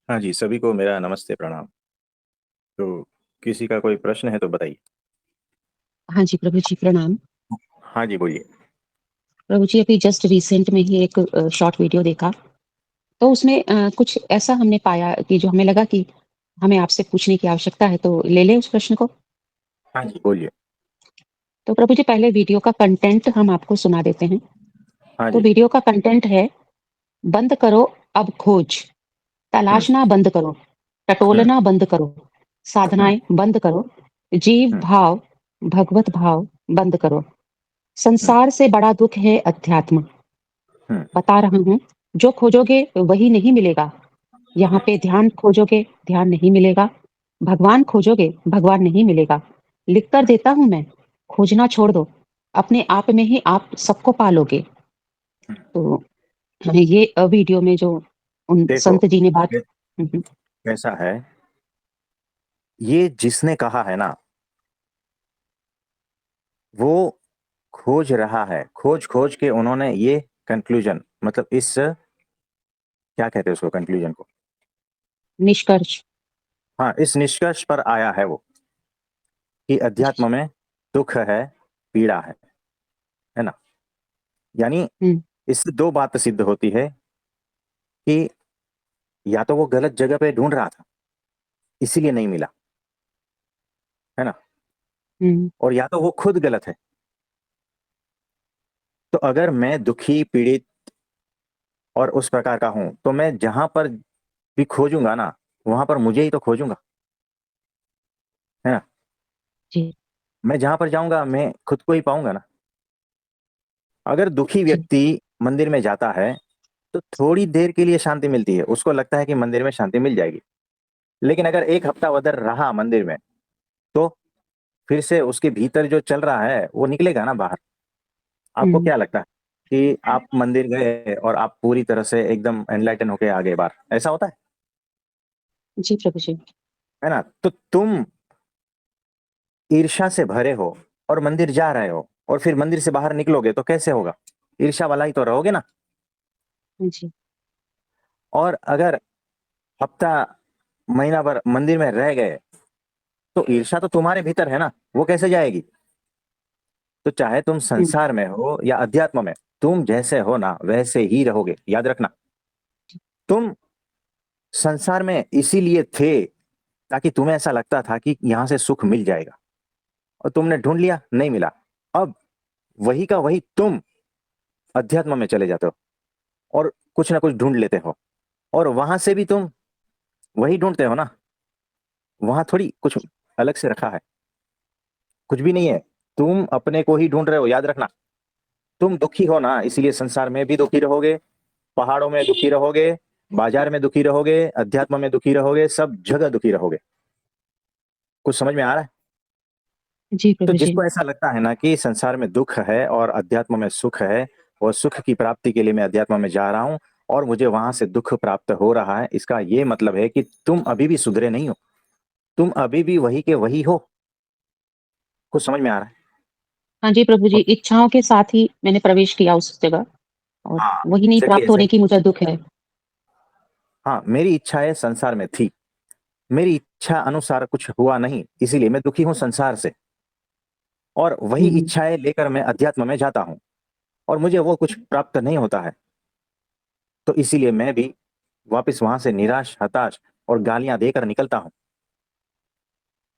हाँ जी, सभी को मेरा नमस्ते प्रणाम। तो किसी का कोई प्रश्न है तो बताइए। हाँ जी, प्रभु जी प्रणाम। हाँ जी, बोलिए। प्रभु जी अभी जस्ट रिसेंट में ही एक शॉर्ट वीडियो देखा, तो उसमें कुछ ऐसा हमने पाया कि जो हमें लगा कि हमें आपसे पूछने की आवश्यकता है, तो ले लें उस प्रश्न को? हाँ जी, बोलिए। तो प्रभु जी पहले वीडियो का कंटेंट हम आपको सुना देते हैं। हाँ तो जी। वीडियो का कंटेंट है, बंद करो अब खोज, हुँ, तलाशना बंद करो, हुँ, टटोलना बंद करो, हुँ, साधनाएँ बंद करो, जीव हुँ, भाव, भगवत भाव बंद करो। हुँ, संसार से बड़ा दुःख है अध्यात्म। हुँ, बता रहा हूँ, जो खोजोगे वही नहीं मिलेगा। यहाँ पे ध्यान खोजोगे, ध्यान नहीं मिलेगा। भगवान खोजोगे, भगवान नहीं मिलेगा। लिख कर देता हूँ मैं, खोजना छोड़ दो। अपने आप में ही आप सबको पालोगे। हुँ। तो ये वीडियो में जो उन देखो, संत जी ने बात। ये हुँ, हुँ। कैसा है, ये जिसने कहा है ना, वो खोज रहा है। खोज-खोज के उन्होंने ये कन्क्लूज़न मतलब इस क्या कहते हैं उसको कन्क्लूज़न को? निष्कर्ष। हाँ, इस निष्कर्ष पर आया है वो, कि जी, जी। अध्यात्म में दुःख है, पीड़ा है ना? यानी हुँ, इससे 2 बात सिद्ध होती है कि या तो वो गलत जगह पे ढूँढ रहा था, इसीलिए नहीं मिला, है ना? हुँ, और या तो वो खुद गलत है। तो अगर मैं दुखी, पीड़ित और उस प्रकार का हूँ, तो मैं जहाँ पर भी खोजूँगा ना, वहाँ पर मुझे ही तो खोजूँगा, है ना? जी, मैं जहाँ पर जाऊँगा, मैं खुद को ही पाऊँगा ना। अगर दुखी जी, व्यक्ति मंदिर में जाता है, तो थोड़ी देर के लिए शांति मिलती है। उसको लगता है कि मंदिर में शांति मिल जाएगी। लेकिन अगर 1 हफ्ता उधर रहा मंदिर में, तो फिर से उसके भीतर जो चल रहा है, वो निकलेगा ना बाहर। आपको हुँ। क्या लगता है कि आप मंदिर गए और आप पूरी तरह से एकदम एनलाइटन होके आ गए बाहर, ऐसा होता जी, प्रभु जी। है ना? तो तुम ईर्ष्या से भरे हो और मंदिर जा रहे हो और फिर मंदिर से बाहर निकलोगे तो कैसे होगा? ईर्ष्या वाला ही तो रहोगे ना। जी, और अगर हफ्ता, महीना भर मंदिर में रह गए, तो ईर्ष्या तो तुम्हारे भीतर है ना, वो कैसे जाएगी? तो चाहे तुम हुँ, संसार में हो या अध्यात्म में, तुम जैसे हो ना वैसे ही रहोगे, याद रखना। तुम संसार में इसीलिए थे ताकि तुम्हें ऐसा लगता था कि यहाँ से सुख मिल जाएगा, और तुमने ढूंढ लिया, नहीं मिला। अब वही का वही तुम अध्यात्म में चले जाते हो और कुछ ना कुछ ढूंढ लेते हो, और वहां से भी तुम वही ढूंढते हो ना। वहां थोड़ी कुछ अलग से रखा है, कुछ भी नहीं है। तुम अपने को ही ढूंढ रहे हो, याद रखना। तुम दुखी हो ना, इसीलिए संसार में भी दुखी रहोगे, पहाड़ों में दुखी रहोगे, बाजार में दुखी रहोगे, अध्यात्म में दुखी रहोगे, सब जगह दुखी रहोगे। कुछ समझ में आ रहा है? जी, तो प्रभु जी। जिसको ऐसा लगता है ना कि संसार में दुख है और अध्यात्म में सुख है, और सुख की प्राप्ति के लिए मैं अध्यात्म में जा रहा हूं और मुझे वहां से दुख प्राप्त हो रहा है, इसका ये मतलब है कि तुम अभी भी सुधरे नहीं हो। तुम अभी भी वही के वही हो। कुछ समझ में आ रहा है? हाँ जी, प्रभु जी, और इच्छाओं के साथ ही मैंने प्रवेश किया उस जगह, और हाँ, वही नहीं एग्जैक्टली प्राप्त ऐसा होने ही। की मुझे दुःख है। हाँ, मेरी इच्छाएं संसार में थी, मेरी इच्छा अनुसार कुछ हुआ नहीं, इसीलिए मैं दुखी हूं संसार से। और वही हुँ, इच्छाएं लेकर मैं अध्यात्म में जाता हूं और मुझे वो कुछ प्राप्त नहीं होता है, तो इसीलिए मैं भी वापस वहां से निराश, हताश और गालियां देकर निकलता हूं।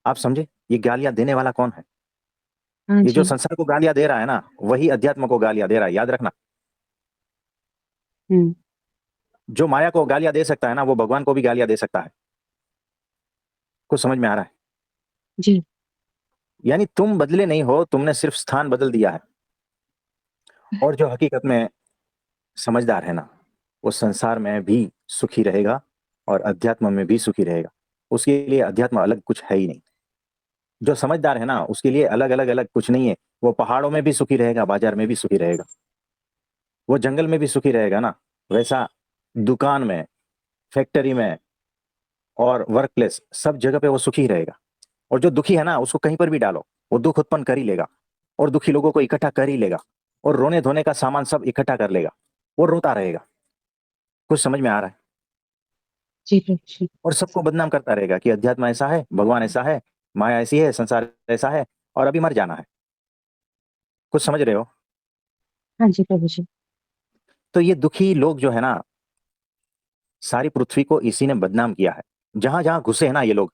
आप समझे, ये गालियां देने वाला कौन है? हाँ ये जो जी। संसार को गालियां दे रहा है ना, वही अध्यात्म को गालियां दे रहा है, याद रखना। हुँ, जो माया को गालियां दे सकता है ना, वो भगवान को भी गालियां दे सकता है। कुछ समझ में आ रहा है? जी, यानी तुम बदले नहीं हो, तुमने सिर्फ स्थान बदल दिया है। और जो हकीकत में समझदार है ना, वो संसार में भी सुखी रहेगा और अध्यात्म में भी सुखी रहेगा। उसके लिए अध्यात्म अलग कुछ है ही नहीं। जो समझदार है ना, उसके लिए अलग अलग अलग कुछ नहीं है। वो पहाड़ों में भी सुखी रहेगा, बाजार में भी सुखी रहेगा, वो जंगल में भी सुखी रहेगा ना, वैसा दुकान में, फैक्ट्री में और वर्क प्लेस, सब जगह पे वो सुखी रहेगा। और जो दुखी है ना, उसको कहीं पर भी डालो, वो दुख उत्पन्न कर ही लेगा, और दुखी लोगों को इकट्ठा कर ही लेगा, और रोने धोने का सामान सब इकट्ठा कर लेगा, वो रोता रहेगा। कुछ समझ में आ रहा है? जी प्रभु जी। और सबको बदनाम करता रहेगा कि अध्यात्म ऐसा है, भगवान ऐसा है, माया ऐसी है, संसार ऐसा है, और अभी मर जाना है। कुछ समझ रहे हो? हाँ जी प्रभु जी। तो ये दुखी लोग जो है ना, सारी पृथ्वी को इसी ने बदनाम किया है। जहां जहां घुसे हैं ना ये लोग,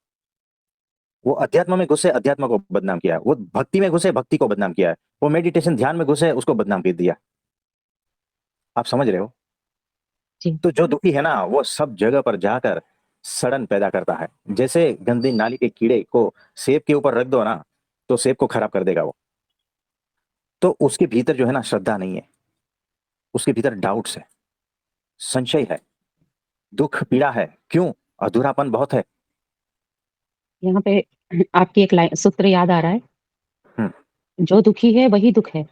वो अध्यात्म में घुसे, अध्यात्म को बदनाम किया है। वो भक्ति में घुसे, भक्ति को बदनाम किया है। वो मेडिटेशन ध्यान में घुसे, उसको बदनाम कर दिया। आप समझ रहे हो? जी। तो जो दुखी है ना, वो सब जगह पर जाकर सड़न पैदा करता है। जैसे गंदी नाली के कीड़े को सेब के ऊपर रख दो ना, तो सेब को खराब कर देगा वो। तो उसके भीतर जो है ना, श्रद्धा नहीं है, उसके भीतर डाउट्स है, संशय है, दुख पीड़ा है। क्यों? अधूरापन बहुत है। यहाँ पे आपकी एक लाइन सूत्र याद आ रहा है, हम्म। जो दुखी है वही दुःख है।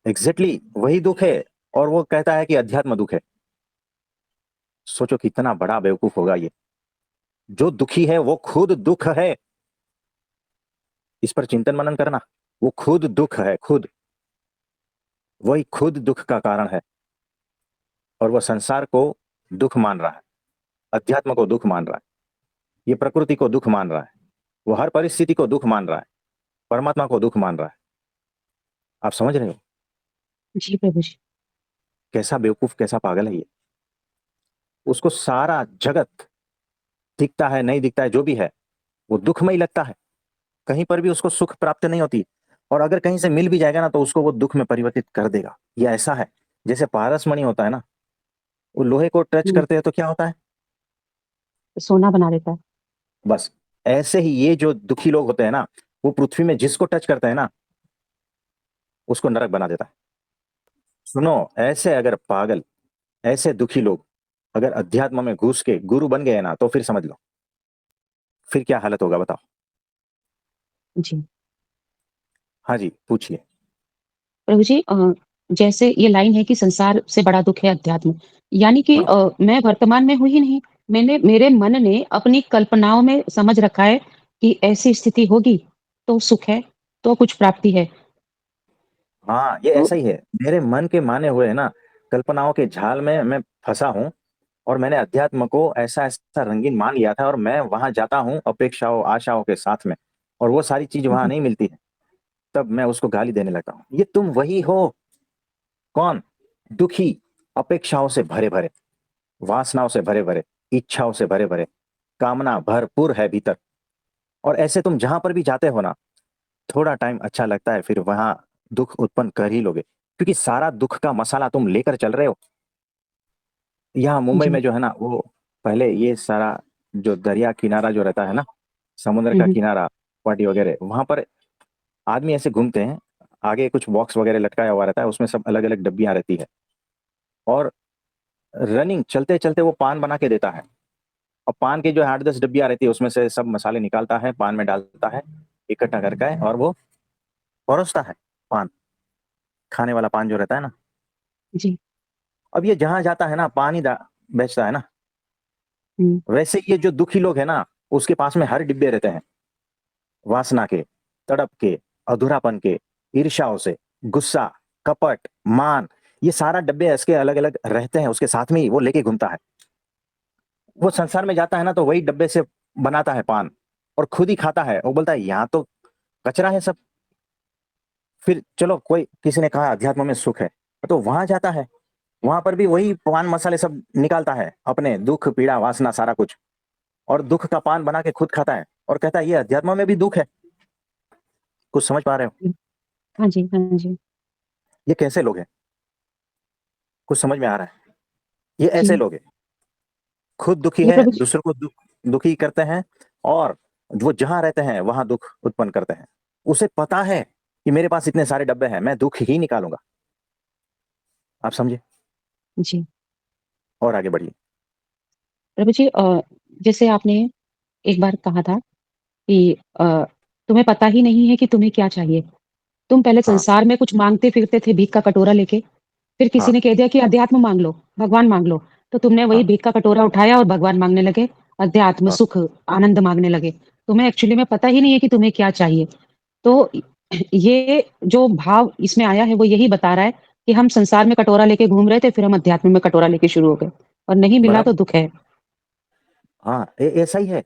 एग्जैक्टली वही दुख है। और वो कहता है कि अध्यात्म दुख है। सोचो कितना बड़ा बेवकूफ होगा ये। जो दुखी है वो खुद दुख है। इस पर चिंतन मनन करना। वो खुद दुख है, खुद। वही खुद दुख का कारण है। और वह संसार को दुख मान रहा है, अध्यात्म को दुख मान रहा है, ये प्रकृति को दुख मान रहा है, वो हर परिस्थिति को दुख मान रहा है, परमात्मा को दुख मान रहा है। आप समझ रहे हो? जी प्रभु जी। कैसा बेवकूफ, कैसा पागल है ये। उसको सारा जगत दिखता है, नहीं दिखता है, जो भी है, वो दुखमय लगता है। कहीं पर भी उसको सुख प्राप्त नहीं होती। और अगर कहीं से मिल भी जाएगा ना, तो उसको वो दुख में परिवर्तित कर देगा। ये ऐसा है। जैसे पारसमणि होता है ना, वो लोहे को टच हुँ, करते हैं तो क्या होता है? सोना बना देता है। बस ऐसे ही ये जो दुखी लोग होते हैं ना, वो पृथ्वी में जिसको टच करते हैं ना, उसको नरक बना देता है। सुनो, ऐसे अगर पागल, ऐसे दुखी लोग अगर अध्यात्म में घुस के गुरु बन गए ना, तो फिर समझ लो, फिर क्या हालत होगा बताओ। जी। हाँ जी, पूछिए। प्रभु जी जैसे ये लाइन है कि संसार से बड़ा दुःख है अध्यात्म। यानी कि हाँ मैं वर्तमान में हूँ ही नहीं। मेरे मन ने अपनी कल्पनाओं में समझ रखा है कि ऐसी स्थिति होगी, तो सुख है, तो कुछ प्राप्ति है। हाँ, ये तो ऐसा ही है। मेरे मन के माने हुए है ना, कल्पनाओं के जाल में मैं फंसा हूँ। और मैंने अध्यात्म को ऐसा ऐसा रंगीन मान लिया था, और मैं वहां जाता हूँ अपेक्षाओं आशाओं के साथ में, और वो सारी चीज वहां जी, नहीं मिलती है। तब मैं उसको गाली देने लगता हूँ। ये तुम वही हो। कौन? दुखी, अपेक्षाओं से भरे भरे, वासनाओं से भरे भरे, इच्छाओं से भरे भरे, कामना भरपूर है भीतर। और ऐसे तुम जहां पर भी जाते हो ना, थोड़ा टाइम अच्छा लगता है, फिर वहां दुख उत्पन्न कर ही लोगे, क्योंकि सारा दुख का मसाला तुम लेकर चल रहे हो। यहाँ मुंबई जी। में जो है ना, वो पहले ये सारा जो दरिया किनारा जो रहता है ना, समुद्र हुँ, का हुँ। किनारा, पार्टी वगैरह, वहां पर आदमी ऐसे घूमते हैं। आगे कुछ बॉक्स वगैरह लटकाया हुआ रहता है, उसमें सब अलग अलग डब्बियां रहती है। और रनिंग चलते चलते वो पान बना के देता है। और पान की जो 8-10 डब्बियां रहती है, उसमें से सब मसाले निकालता है, पान में डालता है, इकट्ठा करके, और वो परोसता है। पान, खाने वाला पान जो रहता है ना। जी। अब ये जहां जाता है ना, पान ही बेचता है ना। हुँ, वैसे ये जो दुखी लोग है ना, उसके पास में हर डिब्बे रहते हैं, वासना के, तड़प के, अधूरापन के, ईर्ष्याओं से, गुस्सा, कपट, मान, ये सारा डब्बे इसके अलग अलग रहते हैं, उसके साथ में ही वो लेके घूमता है। वो संसार में जाता है ना, तो वही डब्बे से बनाता है पान, और खुद ही खाता है। वो बोलता है यहाँ तो कचरा है सब। फिर चलो, कोई किसी ने कहा अध्यात्म में सुख है, तो वहां जाता है, वहां पर भी वही पान मसाले सब निकालता है, अपने दुख पीड़ा वासना सारा कुछ, और दुख का पान बना के खुद खाता है, और कहता है ये अध्यात्म में भी दुख है। कुछ समझ पा रहे हो? जी। हाँ जी, हाँ जी। ये कैसे लोग हैं? कुछ समझ में आ रहा है? ये ऐसे जी। लोग हैं, खुद दुखी जी है, प्रभु जी। दूसरों को दुखी करते हैं, और वो जहां रहते हैं वहां दुख उत्पन्न करते हैं। उसे पता है कि मेरे पास इतने सारे डब्बे हैं, मैं दुख ही निकालूंगा। आप समझे? जी। और आगे बढ़िए। प्रभु जी जैसे आपने एक बार कहा था कि अ, तुम्हें पता ही नहीं है कि तुम्हें क्या चाहिए। तुम पहले हाँ संसार में कुछ माँगते फिरते थे भीख का कटोरा लेके, फिर किसी हाँ ने कह दिया कि अध्यात्म माँग लो, भगवान माँग लो, तो तुमने वही हाँ भीख का कटोरा उठाया और भगवान माँगने लगे, अध्यात्म, हाँ। सुख, आनंद माँगने लगे। तुम्हें एक्चुअली में पता ही नहीं है कि तुम्हें क्या चाहिए। तो ये जो भाव इसमें आया है वो यही बता रहा है कि हम संसार में कटोरा लेके घूम रहे थे, फिर हम अध्यात्म में कटोरा लेके शुरू हो गए और नहीं मिला तो बराबर। दुःख है। हाँ, ऐसा ही है।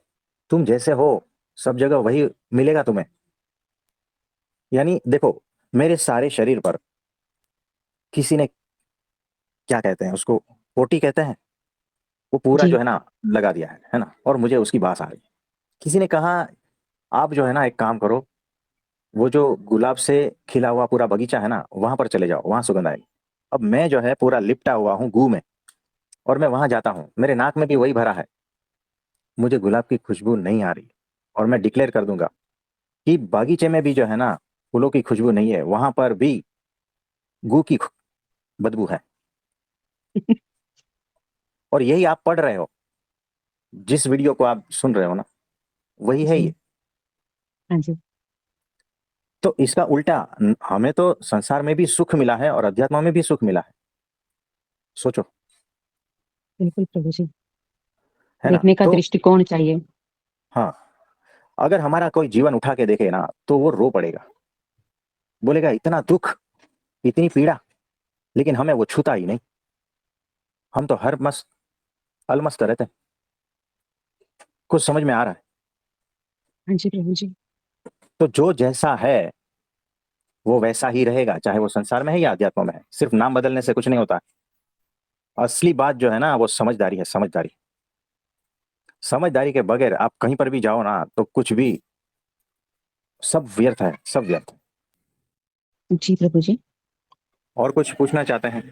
तुम जैसे हो सब जगह वही मिलेगा तुम्हें। यानी देखो, मेरे सारे शरीर पर किसी ने, क्या कहते हैं उसको, पोटी कहते हैं, वो पूरा जो जी, है ना लगा दिया है ना, और मुझे उसकी बास आ रही। किसी ने कहा, आप जो है ना एक काम करो, वो जो गुलाब से खिला हुआ पूरा बगीचा है ना, वहां पर चले जाओ, वहां सुगंध आएगी। अब मैं जो है पूरा लिपटा हुआ हूँ गू में, और मैं वहां जाता हूँ, मेरे नाक में भी वही भरा है, मुझे गुलाब की खुशबू नहीं आ रही। और मैं डिक्लेयर कर दूंगा कि बागीचे में भी जो है ना फूलों की खुशबू नहीं है, वहां पर भी गू की बदबू है। और यही आप पढ़ रहे हो, जिस वीडियो को आप सुन रहे हो ना, वही है जी। ये। हाँ जी, तो इसका उल्टा, हमें तो संसार में भी सुख मिला है और अध्यात्म में भी सुख मिला है। सोचो। बिल्कुल प्रभु जी। है ना? देखने का तो दृष्टिकोण चाहिए। हाँ, अगर हमारा कोई जीवन उठा के देखे ना, तो वो रो पड़ेगा, बोलेगा इतना दुख, इतनी पीड़ा, लेकिन हमें वो छूता ही नहीं। हम तो हर मस्त अलमस्त रहते हैं। कुछ समझ में आ रहा है? हाँ जी, प्रभु जी। तो जो जैसा है वो वैसा ही रहेगा, चाहे वो संसार में है या अध्यात्म में है। सिर्फ नाम बदलने से कुछ नहीं होता। असली बात जो है ना, वो समझदारी है, समझदारी। समझदारी के बगैर आप कहीं पर भी जाओ ना, तो कुछ भी, सब व्यर्थ है, सब व्यर्थ। जी, प्रभु जी। और कुछ पूछना चाहते हैं?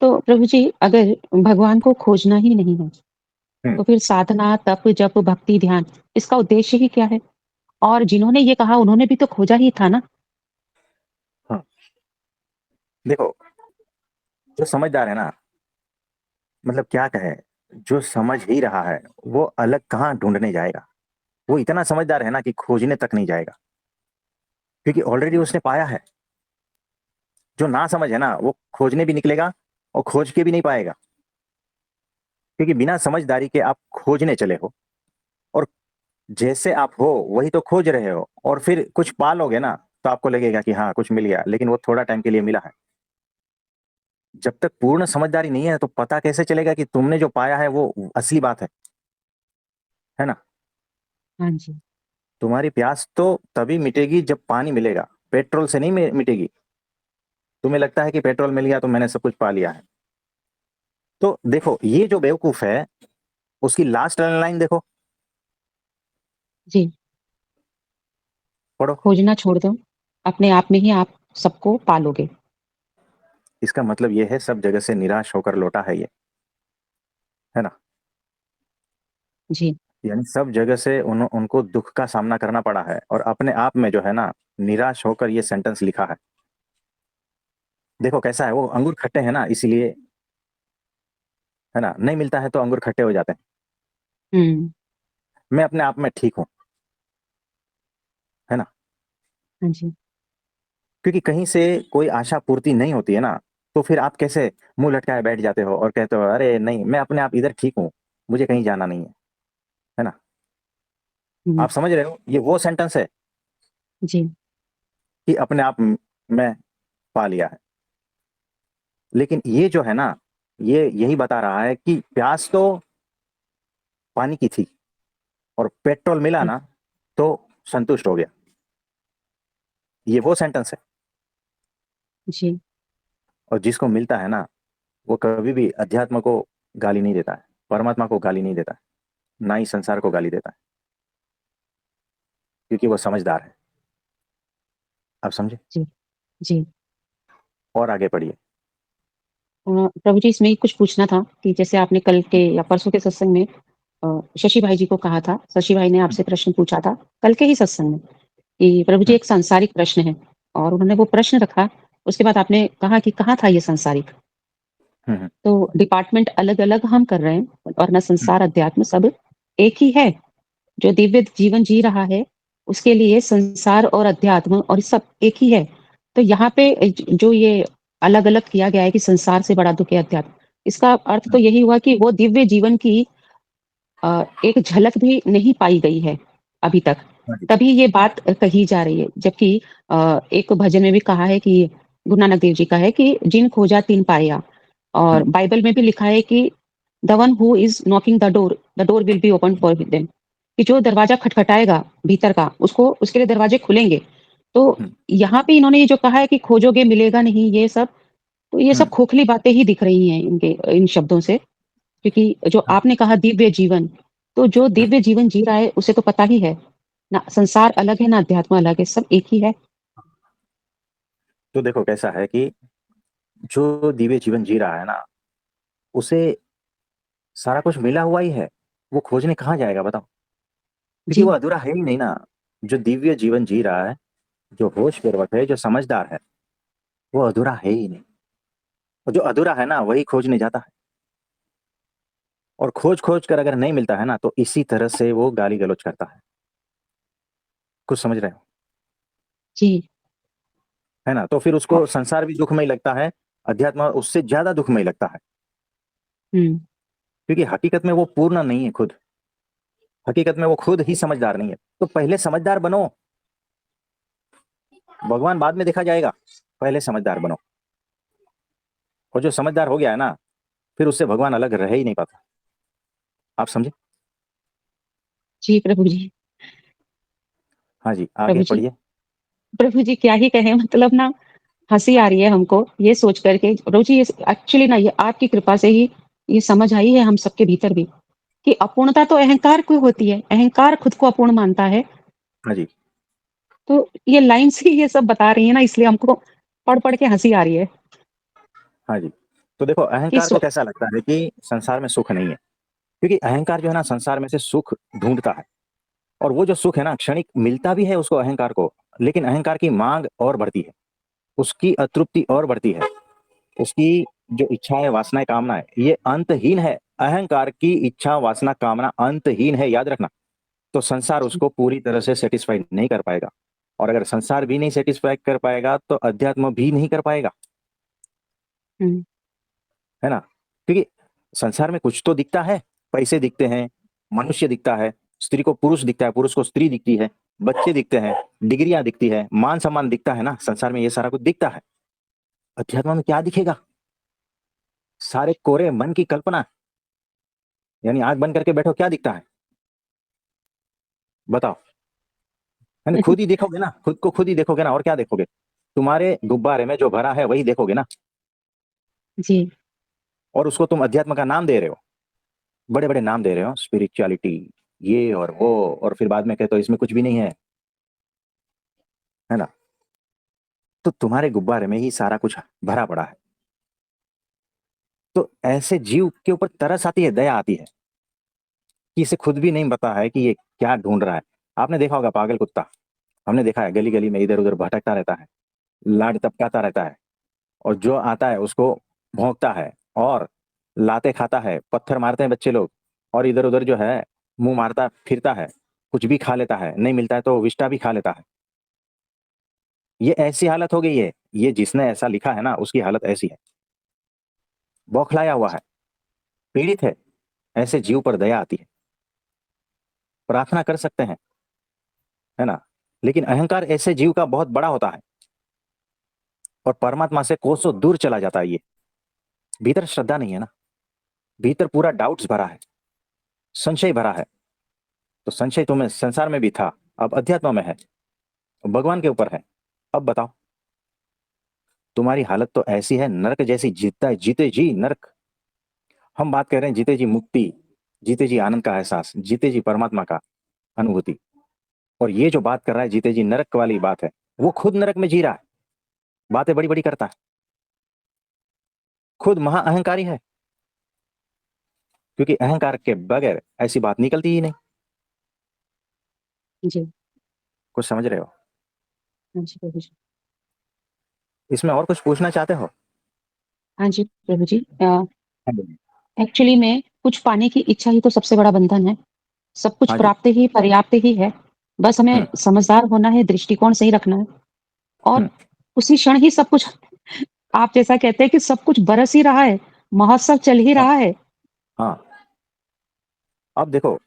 तो प्रभु जी, अगर भगवान को खोजना ही नहीं है, हम्म। तो फिर साधना, तप, जप, भक्ति, ध्यान, इसका उद्देश्य ही क्या है? और जिन्होंने ये कहा उन्होंने भी तो खोजा ही था ना? हाँ, देखो, जो समझदार है ना, मतलब क्या कहे, जो समझ ही रहा है, वो अलग कहाँ ढूंढने जाएगा। वो इतना समझदार है ना कि खोजने तक नहीं जाएगा, क्योंकि ऑलरेडी उसने पाया है। जो ना समझ है ना, वो खोजने भी निकलेगा और खोज के भी नहीं पाएगा, क्योंकि बिना समझदारी के आप खोजने चले हो, और जैसे आप हो वही तो खोज रहे हो, और फिर कुछ पालोगे ना, तो आपको लगेगा कि हाँ कुछ मिल गया, लेकिन वो थोड़ा टाइम के लिए मिला है। जब तक पूर्ण समझदारी नहीं है, तो पता कैसे चलेगा कि तुमने जो पाया है वो असली बात है ना? हाँ जी। तुम्हारी प्यास तो तभी मिटेगी जब पानी मिलेगा, पेट्रोल से नहीं मिटेगी। तुम्हें लगता है कि पेट्रोल मिल गया तो मैंने सब कुछ पा लिया है। तो देखो, ये जो बेवकूफ है, उसकी लास्ट लाइन देखो, जी, पढ़ो। खोजना छोड़ दो, अपने आप में ही आप सबको पालोगे। इसका मतलब ये है, सब जगह से निराश होकर लौटा है ये, है ना? जी, यानी सब जगह से उनको दुख का सामना करना पड़ा है, और अपने आप में जो है ना निराश होकर ये सेंटेंस लिखा है। देखो कैसा है, वो अंगूर खट्टे हैं ना, इसीलिए, है ना, नहीं मिलता है तो अंगूर खट्टे हो जाते हैं। हुँ, मैं अपने आप में ठीक हूँ, है ना? हाँ जी, क्योंकि कहीं से कोई आशा पूर्ति नहीं होती है ना, तो फिर आप कैसे मुंह लटकाए बैठ जाते हो और कहते हो अरे नहीं, मैं अपने आप इधर ठीक हूँ, मुझे कहीं जाना नहीं है ना? हुँ, आप समझ रहे हो, ये वो सेंटेंस है जी, कि अपने आप में पा लिया है। लेकिन ये जो है ना, ये यही बता रहा है कि प्यास तो पानी की थी, और पेट्रोल मिला हाँ, ना, तो संतुष्ट हो गया। ये वो सेंटेंस है। जी, और जिसको मिलता है ना, वो कभी भी अध्यात्म को गाली नहीं देता है, परमात्मा को गाली नहीं देता है, ना ही संसार को गाली देता है, क्योंकि वो समझदार है। आप समझे? जी, जी। और आगे पढ़िए। प्रभु जी, इसमें कुछ पूछना था कि जैसे आपने कल के या परसों के सत्संग में शशि भाई जी को कहा था, शशि भाई ने आपसे प्रश्न पूछा था, कल के ही सत्संग में, कि प्रभु जी हम्म, एक सांसारिक प्रश्न है, और उन्होंने वो प्रश्न रखा, उसके बाद आपने कहा कि कहाँ था ये सांसारिक? हम्म, तो डिपार्टमेंट अलग-अलग हम कर रहे हैं, वरना हम्म, संसार अध्यात्म सब एक ही है। जो दिव्य जीवन जी रहा है, उसके लिए संसार और अध्यात्म और सब एक ही है। तो यहाँ पे जो ये अलग-अलग किया गया है कि संसार से बड़ा दुःख है अध्यात्म, इसका अर्थ तो हम्म, यही हुआ कि वो दिव्य जीवन की एक झलक भी नहीं पाई गई है अभी तक। हाँ जी, तभी ये बात कही जा रही है। जबकि एक भजन में भी कहा है कि गुरु नानक देव जी का है कि जिन खोजा तिन पाया, और हम्म, बाइबल में भी लिखा है कि the one who is knocking the door will be open for them, कि जो दरवाजा खटखटाएगा भीतर का, उसको उसके लिए दरवाजे खुलेंगे। तो हम्म, यहाँ पे इन्होंने ये जो कहा है कि खोजोगे मिलेगा नहीं, ये सब, तो ये सब हम्म, खोखली बातें ही दिख रही हैं इनके इन शब्दों से। क्योंकि जो हम्म, आपने कहा दिव्य जीवन, तो जो हम्म। दिव्य जीवन जी रहा है उसे तो पता ही है, ना संसार अलग है, ना अध्यात्म अलग है, सब एक ही है। तो देखो कैसा है कि जो दिव्य जीवन जी रहा है ना, उसे सारा कुछ मिला हुआ ही है। वो खोजने कहाँ जाएगा बताओ? क्योंकि वो जी, अधूरा है ही नहीं ना। जो दिव्य जीवन जी रहा है, जो होश पूर्वक है, जो समझदार है, वो अधूरा है ही नहीं। और जो अधूरा है ना, वही खोजने जाता है। और खोज खोज कर अगर नहीं मिलता है ना, तो इसी तरह से वो गाली गलौज करता है। कुछ समझ रहे हो? जी, है ना? तो फिर अ, उसको संसार भी दुखमय लगता है, अध्यात्म उससे ज्यादा दुखमय लगता है। हुँ, क्योंकि हकीकत में वो पूर्ण नहीं है खुद। हकीकत में वो खुद ही समझदार नहीं है। तो पहले समझदार बनो। भगवान बाद में देखा जाएगा। पहले समझदार बनो। और जो समझदार हो गया है ना, फिर उससे भगवान अलग रह ही नहीं पाता। आप समझे? जी प्रभु जी, हाँ जी, आगे प्रभु जी, पढ़िए। प्रभु जी क्या ही कहें, मतलब ना हँसी आ रही है हमको ये सोच कर के। प्रभु जी, ये एक्चुअली ना ये आपकी कृपा से ही ये समझ आई है हम सबके भीतर भी, कि अपूर्णता तो अहंकार को होती है, अहंकार खुद को अपूर्ण मानता है। हाँ जी। तो ये लाइन्स ही ये सब बता रही है ना, इसलिए हमको पढ़-पढ़ के हँसी आ रही है हाँ जी। तो देखो, कि अहंकार को कैसा लगता है कि संसार में सुख नहीं है। क्योंकि अहंकार जो है ना, संसार में से सुख ढूंढता है। और वो जो सुख है ना, क्षणिक मिलता भी है उसको, अहंकार को। लेकिन अहंकार की मांग और बढ़ती है। उसकी अतृप्ति और बढ़ती है। उसकी जो इच्छाएं, वासनाएं, कामनाएं, ये अंतहीन है। अहंकार की इच्छा, वासना, कामना अंतहीन है, याद रखना। तो संसार जी। उसको पूरी तरह से सेटिस्फाई नहीं कर पाएगा। और अगर संसार भी नहीं सेटिस्फाई कर पाएगा, तो अध्यात्म भी नहीं कर पाएगा। हुँ, है ना? क्योंकि संसार में कुछ तो दिखता है। पैसे दिखते हैं, मनुष्य दिखता है, स्त्री को पुरुष दिखता है, पुरुष को स्त्री दिखती है, बच्चे दिखते हैं, डिग्रियां दिखती है, मान सम्मान दिखता है ना। संसार में ये सारा कुछ दिखता है। अध्यात्म में क्या दिखेगा? सारे कोरे मन की कल्पना। यानी आंख बंद करके बैठो, क्या दिखता है? बताओ। यानी खुद ही देखोगे ना, खुद को खुद ही देखोगे ना, और क्या देखोगे? तुम्हारे गुब्बारे में जो भरा है वही देखोगे ना। जी, और उसको तुम अध्यात्म का नाम दे रहे हो। बड़े बड़े नाम दे रहे हो, स्पिरिचुअलिटी, ये और वो। और फिर बाद में कहते हो इसमें कुछ भी नहीं है। है ना? तो तुम्हारे गुब्बारे में ही सारा कुछ भरा पड़ा है। तो ऐसे जीव के ऊपर तरस आती है, दया आती है, कि इसे खुद भी नहीं पता है कि ये क्या ढूंढ रहा है। आपने देखा होगा पागल कुत्ता। हमने देखा है, गली गली में इधर उधर भटकता रहता है, लाड टपकाता रहता है। और जो आता है उसको भौंकता है, और लाते खाता है, पत्थर मारते हैं बच्चे लोग। और इधर उधर जो है, मुंह मारता फिरता है। कुछ भी खा लेता है, नहीं मिलता है तो विष्टा भी खा लेता है। ये ऐसी हालत हो गई है। ये जिसने ऐसा लिखा है ना, उसकी हालत ऐसी है। बौखलाया हुआ है, पीड़ित है। ऐसे जीव पर दया आती है। प्रार्थना कर सकते हैं। है ना? लेकिन अहंकार ऐसे जीव का बहुत बड़ा होता है। और परमात्मा से कोसों दूर चला जाता है ये। भीतर श्रद्धा नहीं है ना। भीतर पूरा डाउट्स भरा है, संशय भरा है। तो संशय तुम्हें संसार में भी था, अब अध्यात्म में है, भगवान के ऊपर है। अब बताओ। तुम्हारी हालत तो ऐसी है, नरक जैसी। जीता है, जीते जी नरक। हम बात कर रहे हैं जीते जी मुक्ति, जीते जी आनंद का एहसास, जीते जी परमात्मा का अनुभूति। और ये जो बात कर रहा है जीते जी नरक वाली बात है, वो खुद नरक में जी रहा है। बातें बड़ी बड़ी करता है, खुद महा अहंकारी है। क्योंकि अहंकार के बगैर ऐसी बात निकलती ही नहीं। जी। कुछ समझ रहे हो? हाँ जी, प्रभु जी। इसमें और कुछ पूछना चाहते हो? हाँ जी, प्रभु जी। हाँ जी। एक्चुअली में कुछ पाने की इच्छा ही तो सबसे बड़ा बंधन है। सब कुछ हाँ जी। प्राप्त ही पर्याप्त ही है। बस हम्म, हमें समझदार होना है, दृष्टिकोण सही रखना है, और हम्म, उसी क्षण ही सब कुछ, आप जैसा कहते हैं कि सब कुछ बरस ही रहा है, महोत्सव चल ही हाँ, रहा है। हाँ। अब देखो,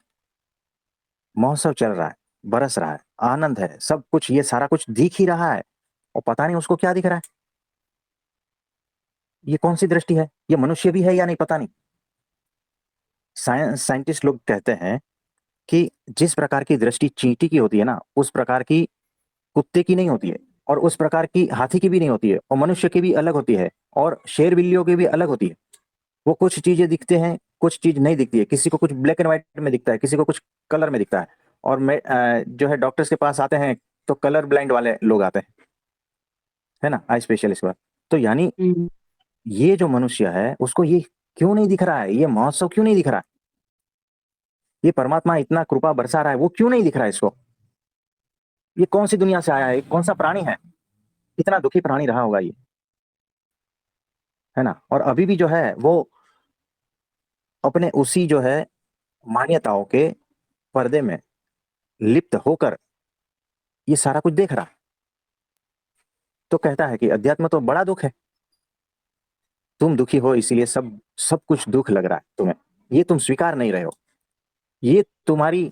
महोत्सव चल रहा है, बरस रहा है, आनंद है, सब कुछ, ये सारा कुछ दिख ही रहा है। और पता नहीं उसको क्या दिख रहा है। ये कौन सी दृष्टि है? ये मनुष्य भी है या नहीं, पता नहीं। साइंटिस्ट लोग कहते हैं कि जिस प्रकार की दृष्टि चींटी की होती है ना, उस प्रकार की कुत्ते की नहीं होती है, और उस प्रकार की हाथी की भी नहीं होती है, और मनुष्य की भी अलग होती है, और शेर बिल्लियों की भी अलग होती है। वो कुछ चीजें दिखते हैं, कुछ चीज नहीं दिखती है। किसी को कुछ ब्लैक एंड व्हाइट में दिखता है, किसी को कुछ कलर में दिखता है। और मैं जो है डॉक्टर्स के पास आते हैं तो कलर ब्लाइंड वाले लोग आते हैं, है ना, आई स्पेशलिस्ट वाले। तो यानी हुँ, ये जो मनुष्य है उसको ये क्यों नहीं दिख रहा है, ये महोत्सव क्यों नहीं दिख रहा है, ये परमात्मा इतना कृपा बरसा रहा है, वो क्यों नहीं दिख रहा है इसको? ये कौन सी दुनिया से आया है, कौन सा प्राणी है, कितना दुखी प्राणी रहा होगा ये, है ना? और अभी भी जो है वो अपने उसी जो है मान्यताओं के पर्दे में लिप्त होकर ये सारा कुछ देख रहा है। तो कहता है कि अध्यात्म तो बड़ा दुख है, तुम दुखी हो इसीलिए सब सब कुछ दुख लग रहा है तुम्हें, ये तुम स्वीकार नहीं रहे हो, ये तुम्हारी,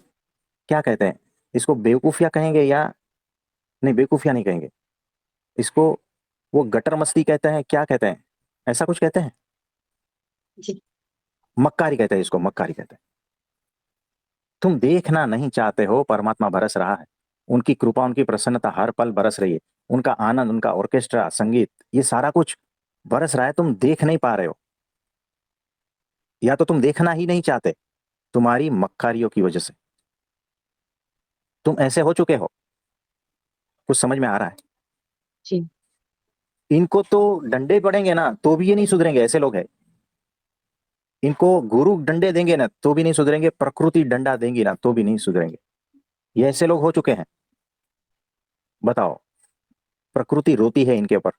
क्या कहते हैं इसको, बेवकूफिया कहेंगे या नहीं, बेवकूफिया नहीं कहेंगे इसको, वो गटर मस्ती कहते हैं, क्या कहते हैं, ऐसा कुछ कहते हैं, जी, मक्कारी कहते हैं इसको, मक्कारी कहते हैं। तुम देखना नहीं चाहते हो, परमात्मा बरस रहा है, उनकी कृपा उनकी प्रसन्नता हर पल बरस रही है, उनका आनंद, उनका ऑर्केस्ट्रा, संगीत, ये सारा कुछ बरस रहा है, तुम देख नहीं पा रहे हो, या तो तुम देखना ही नहीं चाहते, तुम्हारी मक्कारियों की वजह से तुम ऐसे हो चुके हो। कुछ समझ में आ रहा है? जी, इनको तो डंडे पड़ेंगे ना तो भी ये नहीं सुधरेंगे, ऐसे लोग हैं। इनको गुरु डंडे देंगे ना तो भी नहीं सुधरेंगे, प्रकृति डंडा देंगी ना तो भी नहीं सुधरेंगे। ये ऐसे लोग हो चुके हैं। बताओ, प्रकृति रोती है इनके ऊपर,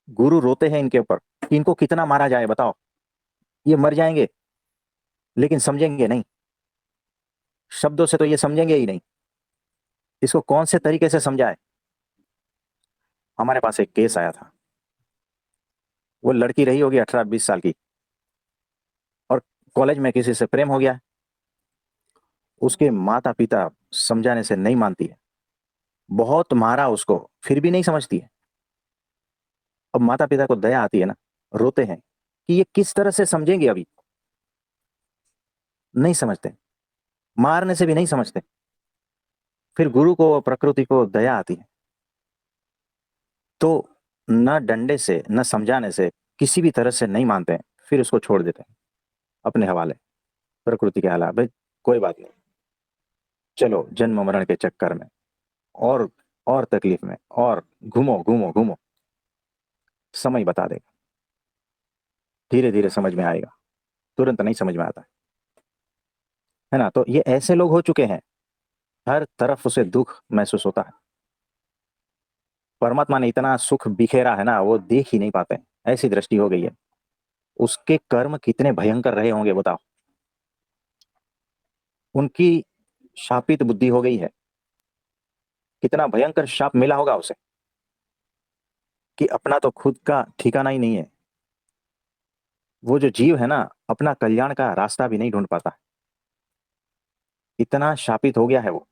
गुरु रोते हैं इनके ऊपर कि इनको कितना मारा जाए, बताओ। ये मर जाएंगे लेकिन समझेंगे नहीं, शब्दों से तो ये समझेंगे ही नहीं, इसको कौन से तरीके से समझाए। हमारे पास एक केस आया था, वो लड़की रही होगी 18-20 साल की, और कॉलेज में किसी से प्रेम हो गया। उसके माता पिता समझाने से नहीं मानती है, बहुत मारा उसको, फिर भी नहीं समझती है। अब माता पिता को दया आती है ना, रोते हैं कि ये किस तरह से समझेंगे, अभी नहीं समझते, मारने से भी नहीं समझते। फिर गुरु को, प्रकृति को दया आती है, तो न डंडे से न समझाने से, किसी भी तरह से नहीं मानते हैं, फिर उसको छोड़ देते हैं अपने हवाले, प्रकृति के हवाले, भाई कोई बात नहीं, चलो जन्म मरण के चक्कर में, और और तकलीफ में, और घूमो घूमो घूमो, समय बता देगा, धीरे धीरे समझ में आएगा, तुरंत नहीं समझ में आता है ना? तो ये ऐसे लोग हो चुके हैं, हर तरफ उसे दुख महसूस होता है। परमात्मा ने इतना सुख बिखेरा है ना, वो देख ही नहीं पाते हैं, ऐसी दृष्टि हो गई है। उसके कर्म कितने भयंकर रहे होंगे बताओ, उनकी शापित बुद्धि हो गई है, कितना भयंकर शाप मिला होगा उसे, कि अपना तो खुद का ठिकाना ही नहीं है। वो जो जीव है ना, अपना कल्याण का रास्ता भी नहीं ढूंढ पाता, इतना शापित हो गया है वो।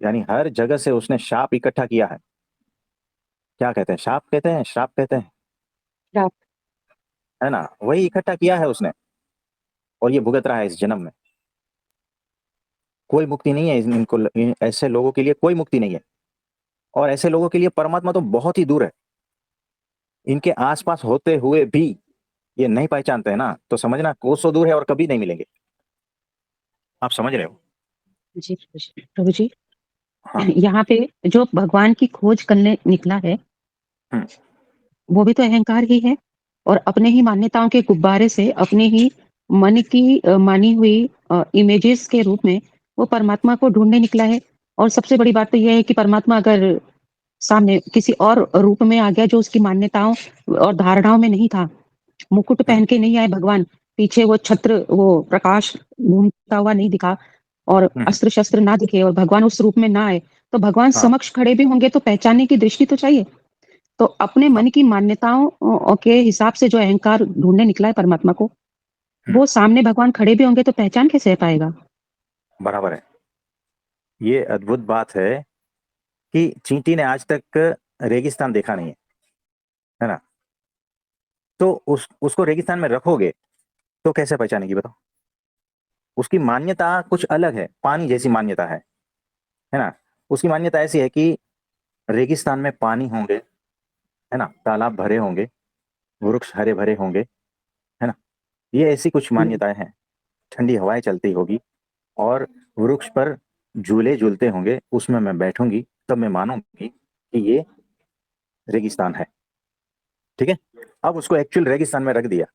यानी हर जगह से उसने शाप इकट्ठा किया है, क्या कहते हैं, शाप कहते हैं, श्राप कहते हैं, रात है ना, वही इकट्ठा किया है उसने, और ये भुगत रहा है इस जन्म में। कोई मुक्ति नहीं है ऐसे लोगों के लिए कोई मुक्ति नहीं है, और ऐसे लोगों के लिए परमात्मा तो बहुत ही दूर है। इनके आसपास होते हुए भी ये नहीं पहचानते हैं ना, तो समझना कोसों दूर है और कभी नहीं मिलेंगे। आप समझ रहे हो? जी, प्रभु जी, हाँ। यहाँ पे जो भगवान की खोज करने निकला है, हम्म। वो भी तो अहंकार ही है और अपने ही मान्यताओं के गुब्बारे से अपने ही मन की मानी हुई इमेजेस के रूप में वो परमात्मा को ढूँढने निकला है और सबसे बड़ी बात तो ये है कि परमात्मा अगर सामने किसी और रूप में आ गया जो उसकी मान्यताओं और धारणाओं में नहीं था, मुकुट हम्म। पहन के नहीं आए भगवान, पीछे वो छत्र, वो प्रकाश घूमता हुआ नहीं दिखा और हम्म। अस्त्र-शस्त्र ना दिखे और भगवान उस रूप में ना आए, तो भगवान हाँ। समक्ष खड़े भी होंगे तो पहचानने की दृष्टि तो चाहिए। तो अपने हाँ। मन की मान्यताओं के हिसाब से जो अहंकार ढूँढने निकला है परमात्मा को, हम्म। वो सामने भगवान खड़े भी होंगे तो पहचान कैसे पाएगा? बराबर है। ये अद्भुत बात है कि चींटी ने आज तक रेगिस्तान देखा नहीं है ना? तो उसको रेगिस्तान में रखोगे तो कैसे पहचानेगी बताओ? उसकी मान्यता कुछ अलग है, पानी जैसी मान्यता है ना। उसकी मान्यता ऐसी है कि रेगिस्तान में पानी होंगे, है ना, तालाब भरे होंगे, वृक्ष हरे भरे होंगे, है ना। ये ऐसी कुछ मान्यताएं हैं। ठंडी हवाएं चलती होगी और वृक्ष पर झूले झूलते होंगे, उसमें मैं बैठूंगी, तब मैं मानूंगी कि ये रेगिस्तान है। ठीक है। अब उसको एक्चुअल रेगिस्तान में रख दिया,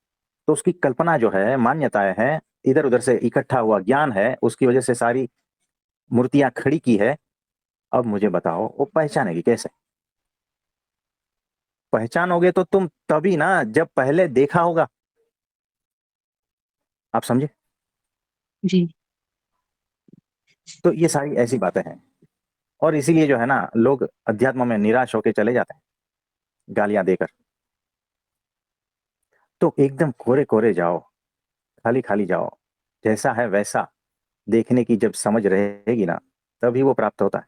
तो उसकी कल्पना जो है, मान्यताएं हैं, इधर उधर से इकट्ठा हुआ ज्ञान है, उसकी वजह से सारी मूर्तियां खड़ी की है। अब मुझे बताओ वो पहचानेगी कैसे? पहचानोगे तो तुम तभी ना, जब पहले देखा होगा। आप समझे? जी, तो ये सारी ऐसी बातें हैं, और इसीलिए जो है ना, लोग अध्यात्म में निराश होकर चले जाते हैं, गालियां देकर। तो एकदम कोरे कोरे जाओ, खाली खाली जाओ, जैसा है वैसा देखने की जब समझ रहेगी ना, तभी वो प्राप्त होता है,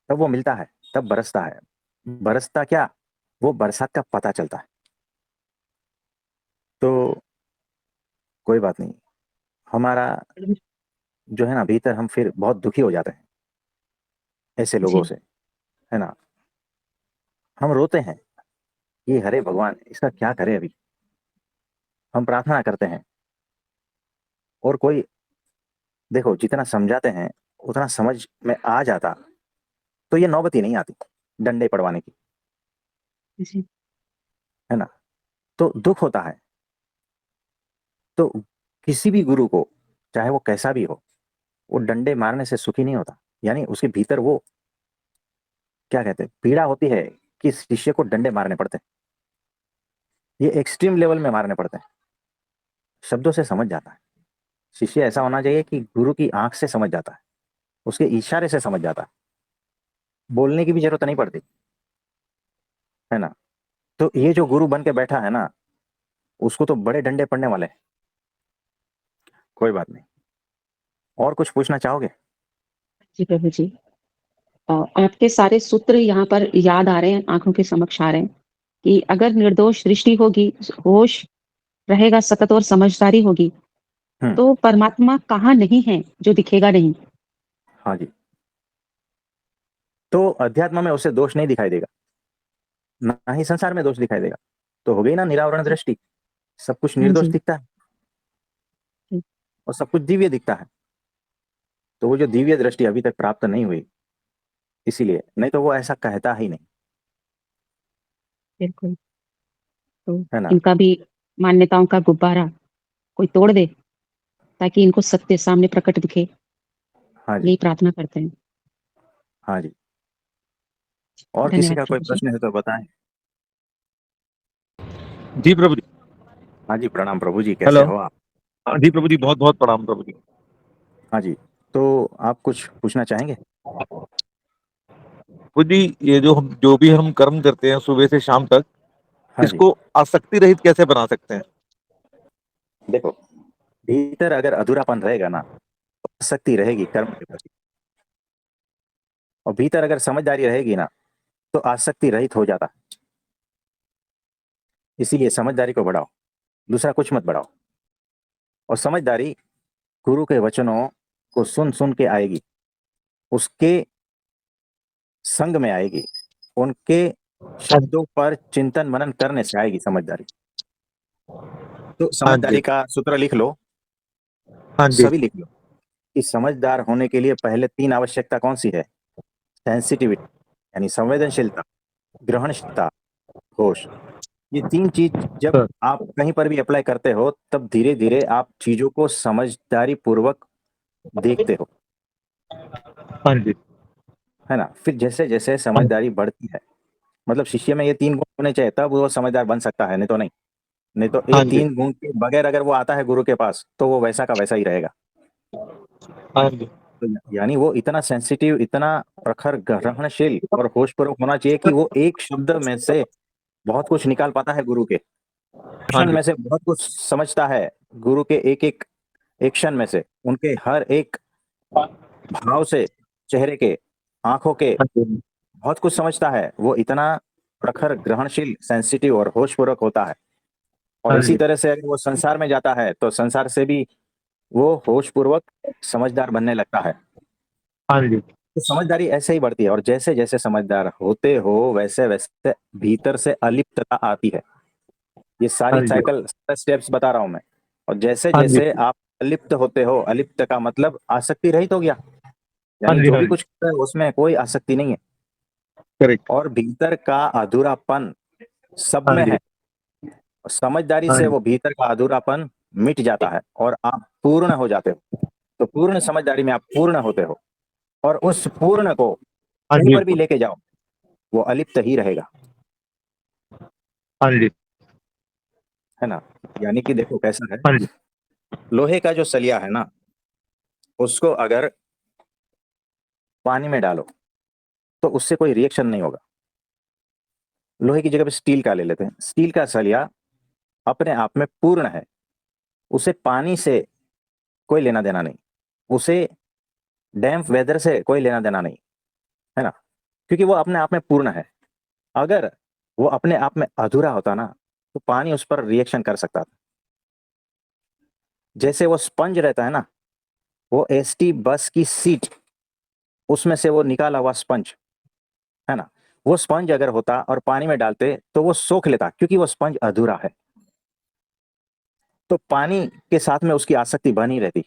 तब वो मिलता है, तब बरसता है। बरसता क्या, वो बरसात का पता चलता है। तो कोई बात नहीं, हमारा जो है ना भीतर, हम फिर बहुत दुखी हो जाते हैं ऐसे लोगों जी, से, है ना। हम रोते हैं कि हरे भगवान, इसका क्या करें अभी। हम प्रार्थना करते हैं, और कोई, देखो जितना समझाते हैं उतना समझ में आ जाता, तो ये नौबत ही नहीं आती डंडे पड़वाने की, जी, है ना। तो दुख होता है। तो किसी भी गुरु को, चाहे वो कैसा भी हो, वो डंडे मारने से सुखी नहीं होता। यानी उसके भीतर वो, क्या कहते हैं, पीड़ा होती है कि शिष्य को डंडे मारने पड़ते हैं। ये एक्सट्रीम लेवल में मारने पड़ते हैं। शब्दों से समझ जाता है शिष्य। ऐसा होना चाहिए कि गुरु की आंख से समझ जाता है, उसके इशारे से समझ जाता है, बोलने की भी जरूरत नहीं पड़ती, है ना। तो ये जो गुरु बन के बैठा है ना, उसको तो बड़े डंडे पड़ने वाले हैं। कोई बात नहीं। और कुछ पूछना चाहोगे? जी प्रभु जी। आपके सारे सूत्र यहाँ पर याद आ रहे हैं, आँखों के समक्ष आ रहे हैं कि अगर निर्दोष दृष्टि होगी, होश रहेगा सतत और समझदारी होगी, हम्म। तो परमात्मा कहाँ नहीं है, जो दिखेगा नहीं? हाँ जी। तो अध्यात्म में उसे दोष नहीं दिखाई देगा, ना ही संसार में दोष दिखाई देगा। तो हो गई ना निरावरण जी, दृष्टि। सब कुछ हाँ निर्दोष जी। दिखता है, जी, और सब कुछ दिव्य दिखता है। तो वो जो दिव्य दृष्टि अभी तक प्राप्त नहीं हुई, इसीलिए, नहीं तो वो ऐसा कहता ही नहीं, बिल्कुल। तो है ना। इनका भी मान्यताओं का गुब्बारा कोई तोड़ दे, ताकि इनको सत्य सामने प्रकट दिखे, हाँ जी। यही प्रार्थना करते हैं। हाँ जी। और किसी धन्यवाद का कोई प्रभु जी। प्रश्न है तो बताएं। जी प्रभु जी। हाँ जी, प्रणाम प्रभु जी, कैसे हेलो। हो आप? जी प्रभु जी, बहुत बहुत प्रणाम प्रभु जी। हाँ जी। तो आप कुछ पूछना चाहेंगे? प्रभु जी, ये जो भी हम कर्म करते हैं सुबह से शाम तक, हाँ जी। इसको आसक्ति रहित कैसे बना सकते हैं? देखो, भीतर अगर अधूरापन रहेगा ना, तो आसक्ति रहेगी कर्म के प्रति। और भीतर अगर समझदारी रहेगी ना, तो आसक्ति रहित हो जाता। इसीलिए समझदारी को बढ़ाओ, दूसरा कुछ मत बढ़ाओ। और समझदारी गुरु के वचनों को सुन सुन के आएगी, उसके संग में आएगी, उनके हाँ शब्दों पर चिंतन मनन करने से आएगी समझदारी। तो हाँ जी। समझदारी का सूत्र लिख लो, हाँ जी। सभी लिख लो, कि समझदार होने के लिए पहले तीन आवश्यकता कौन सी है? सेंसिटिविटी, यानी संवेदनशीलता, ग्रहणशीलता, होश। ये तीन चीज जब सर। आप कहीं पर भी अप्लाई करते हो, तब धीरे धीरे आप चीजों को समझदारी पूर्वक देखते हो, हाँ जी। है ना। फिर जैसे जैसे समझदारी बढ़ती है, मतलब शिष्य में ये तीन गुण होने चाहिए, तब वो समझदार बन सकता है, नहीं तो नहीं। नहीं तो ये हाँ जी। तीन गुण के बगैर अगर वो आता है गुरु के पास, तो वो वैसा का वैसा ही रहेगा। हाँ जी। तो यानी वो इतना सेंसिटिव, इतना प्रखर ग्रहणशील और होशपूर्वक होना चाहिए कि वो एक शब्द में से बहुत कुछ निकाल पाता है गुरु के हाँ क्षण जी। में से, बहुत कुछ समझता है गुरु के एक एक एक्शन में से, उनके हर एक भाव से, चेहरे के, आंखों के, हाँ जी। बहुत कुछ समझता है। वो इतना प्रखर ग्रहणशील, सेंसिटिव और होशपूर्वक होता है। और हाँ इसी जी। तरह से अगर वो संसार में जाता है, तो संसार से भी वो होशपूर्वक समझदार बनने लगता है। हाँ जी। तो समझदारी ऐसे ही बढ़ती है, और जैसे जैसे समझदार होते हो वैसे वैसे भीतर से अलिप्तता आती है। ये सारी हाँ जी। साइकिल स्टेप्स बता रहा हूं मैं। और जैसे हाँ जी। जैसे आप अलिप्त होते हो, अलिप्त का मतलब आसक्ति रहित हो गया, हाँ यानी जी। जो हाँ भी जी। कुछ कर रहे हो उसमें कोई आसक्ति नहीं है। करेक्ट। और भीतर का अधूरापन सब हाँ में जी। है। समझदारी हाँ से जी। वो भीतर का अधूरापन मिट जाता है और आप पूर्ण हो जाते हो। तो पूर्ण समझदारी में आप पूर्ण होते हो, और उस पूर्ण को हाँ कहीं जी। पर भी लेके जाओ वो अलिप्त ही रहेगा। हाँ जी। है ना? यानी कि देखो कैसा है, हाँ जी। लोहे का जो सलिया है ना, उसको अगर पानी में डालो तो उससे कोई रिएक्शन नहीं होगा। लोहे की जगह पे स्टील का ले लेते हैं। स्टील का सलिया अपने आप में पूर्ण है, उसे पानी से कोई लेना देना नहीं, उसे डैम्प वेदर से कोई लेना देना नहीं। है ना? क्योंकि वो अपने आप में पूर्ण है। अगर वो अपने आप में अधूरा होता ना, तो पानी उस पर रिएक्शन कर सकता था। जैसे वो स्पंज रहता है ना, वो एसटी बस की सीट, उसमें से वो निकाला हुआ स्पंज, है ना, वो स्पंज अगर होता और पानी में डालते तो वो सोख लेता, क्योंकि वो स्पंज अधूरा है। तो पानी के साथ में उसकी आसक्ति बनी रहती।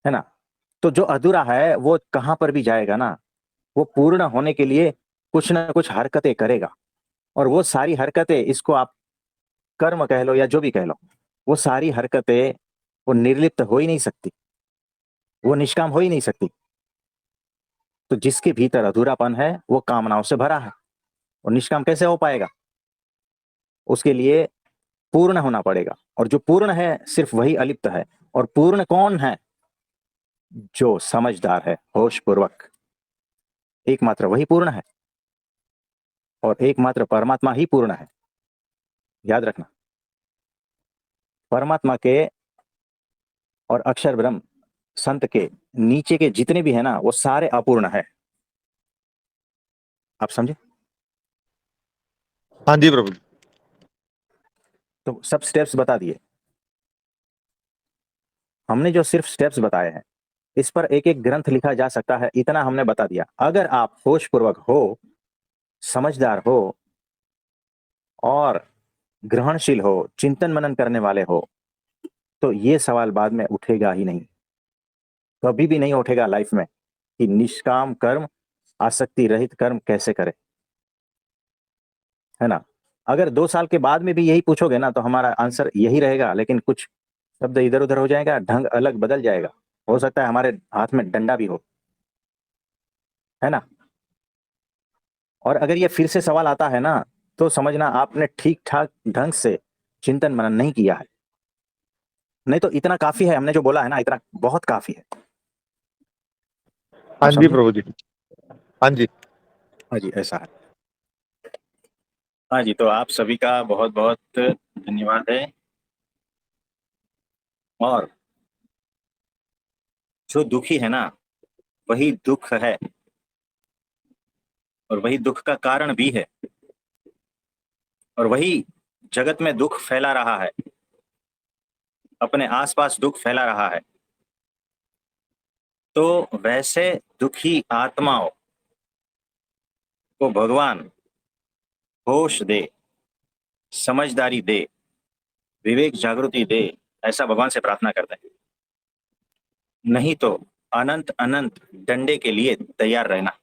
है ना? तो जो अधूरा है वो कहां पर भी जाएगा ना, वो पूर्ण होने के लिए कुछ ना कुछ हरकतें करेगा। और वो सारी हरकतें, इसको आप कर्म कह लो या जो भी कह लो, वो सारी हरकतें वो निर्लिप्त हो ही नहीं सकती, वो निष्काम हो ही नहीं सकती। तो जिसके भीतर अधूरापन है वो कामनाओं से भरा है, वो निष्काम कैसे हो पाएगा? उसके लिए पूर्ण होना पड़ेगा, और जो पूर्ण है सिर्फ वही अलिप्त है। और पूर्ण कौन है? जो समझदार है, होशपूर्वक, एकमात्र वही पूर्ण है। और एकमात्र परमात्मा ही पूर्ण है। याद रखना, परमात्मा के और अक्षर ब्रह्म संत के नीचे के जितने भी है ना, वो सारे अपूर्ण है। आप समझे? हाँ जी प्रभु। तो सब स्टेप्स बता दिए हमने। जो सिर्फ स्टेप्स बताए हैं, इस पर एक एक ग्रंथ लिखा जा सकता है, इतना हमने बता दिया। अगर आप होशपूर्वक हो, समझदार हो, और ग्रहणशील हो, चिंतन मनन करने वाले हो, तो ये सवाल बाद में उठेगा ही नहीं, कभी भी नहीं उठेगा लाइफ में, कि निष्काम कर्म, आसक्ति रहित कर्म कैसे करें। है ना? अगर 2 साल के बाद में भी यही पूछोगे ना, तो हमारा आंसर यही रहेगा, लेकिन कुछ शब्द इधर उधर हो जाएगा, ढंग अलग बदल जाएगा। हो सकता है हमारे हाथ में डंडा भी हो। है ना? और अगर ये फिर से सवाल आता है ना, तो समझना आपने ठीक ठाक ढंग से चिंतन मनन नहीं किया है। नहीं तो इतना काफी है, हमने जो बोला है ना, इतना बहुत काफी है। हाँ आप जी समझे? प्रभु जी। हाँ जी। हाँ जी, ऐसा है। हाँ जी, तो आप सभी का बहुत बहुत धन्यवाद है। और जो दुखी है ना, वही दुख है, और वही दुख का कारण भी है, और वही जगत में दुख फैला रहा है, अपने आसपास दुख फैला रहा है। तो वैसे दुखी आत्माओं को भगवान होश दे, समझदारी दे, विवेक जागृति दे, ऐसा भगवान से प्रार्थना करते हैं। नहीं तो अनंत अनंत डंडे के लिए तैयार रहना।